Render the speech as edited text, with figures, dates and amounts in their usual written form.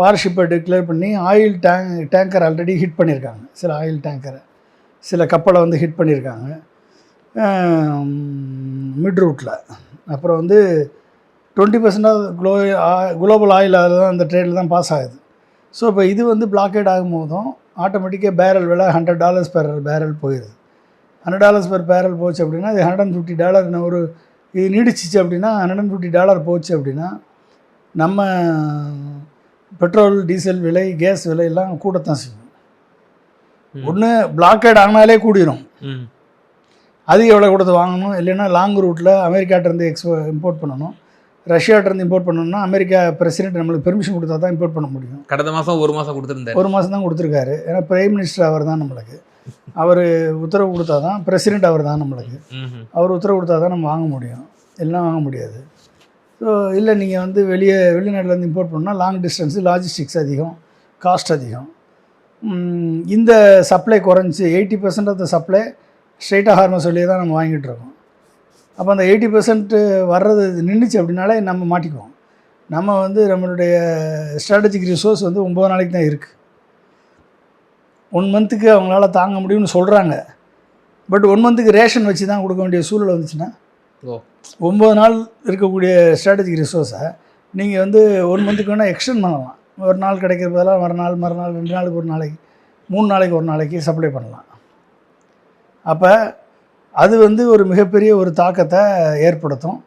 வார்ஷிப்பை declare பண்ணி oil tanker already hit பண்ணியிருக்காங்க. சில ஆயில் டேங்கரை, சில கப்பலை வந்து ஹிட் பண்ணியிருக்காங்க மிட் ரூட்டில். அப்புறம் வந்து 20% குளோபல் ஆயில் அதில் தான், அந்த ட்ரேடில் தான் பாஸ் ஆகுது. ஸோ இப்போ இது வந்து பிளாக்கேட் ஆகும்போதும் ஆட்டோமேட்டிக்காக பேரல் விலை $100 பெர் பேரல் போயிடுது. $100 பெர் பேரல் போச்சு அப்படின்னா இது $150 ஒரு இது நீடிச்சிச்சு அப்படின்னா $150 போச்சு அப்படின்னா நம்ம பெட்ரோல், டீசல் விலை, கேஸ் விலையெல்லாம் கூடத்தான் செய்யும். ஒன்று பிளாக்கேட் ஆனாலே கூடிரும், அதிக விலை கொடுத்து வாங்கணும். இல்லைன்னா லாங் ரூட்டில் அமெரிக்காட்டிருந்து இம்போர்ட் பண்ணணும். ரஷ்யாட்டிருந்து இம்போர்ட் பண்ணணும்னா அமெரிக்கா பிரசிடென்ட் நம்மளுக்கு பெர்மிஷன் கொடுத்தா தான் இம்போர்ட் பண்ண முடியும். கடந்த மாதம் 1 மாதம் கொடுத்துருந்தாரு. 1 மாதம் தான் கொடுத்துருக்காரு. ஏன்னா பிரைம் மினிஸ்டர் அவர் தான் நம்மளுக்கு. அவர் உத்தரவு கொடுத்தா தான், பிரசிடென்ட் அவர் தான் நம்மளுக்கு. அவர் உத்தரவு கொடுத்தா தான் நம்ம வாங்க முடியும், எல்லாம் வாங்க முடியாது. ஸோ இல்லை நீங்கள் வந்து வெளிநாட்டிலேருந்து இம்போர்ட் பண்ணால் லாங் டிஸ்டன்ஸு, லாஜிஸ்டிக்ஸ் அதிகம், காஸ்ட் அதிகம். இந்த சப்ளை குறைஞ்சி 80% ஆஃப் த சப்ளை ஸ்ட்ரெயிட்டாக ஹார்மஸ் வழியே தான் நம்ம வாங்கிட்டு இருக்கோம். அப்போ அந்த 80% வர்றது நின்றுச்சு அப்படின்னாலே நம்ம மாட்டிக்குவோம். நம்ம வந்து நம்மளுடைய ஸ்ட்ராட்டஜிக் ரிசோர்ஸ் வந்து 9 நாளைக்கு தான் இருக்குது. 1 மந்த்துக்கு அவங்களால தாங்க முடியும்னு சொல்கிறாங்க. பட் 1 மந்த்துக்கு ரேஷன் வச்சு தான் கொடுக்க வேண்டிய சூழ்நிலை வந்துச்சுன்னா 9 நாள் இருக்கக்கூடிய ஸ்ட்ராட்டஜிக் ரிசோர்ஸை நீங்கள் வந்து 1 மந்த்துக்கு வேணால் எக்ஸ்டெண்ட் பண்ணலாம். ஒரு நாள் கிடைக்கிற பதிலாக மறுநாள் 2 நாளுக்கு ஒரு நாளைக்கு, 3 நாளைக்கு ஒரு நாளைக்கு சப்ளை பண்ணலாம். அப்போ அது வந்து ஒரு மிகப்பெரிய ஒரு தாக்கத்தை ஏற்படுத்தும்.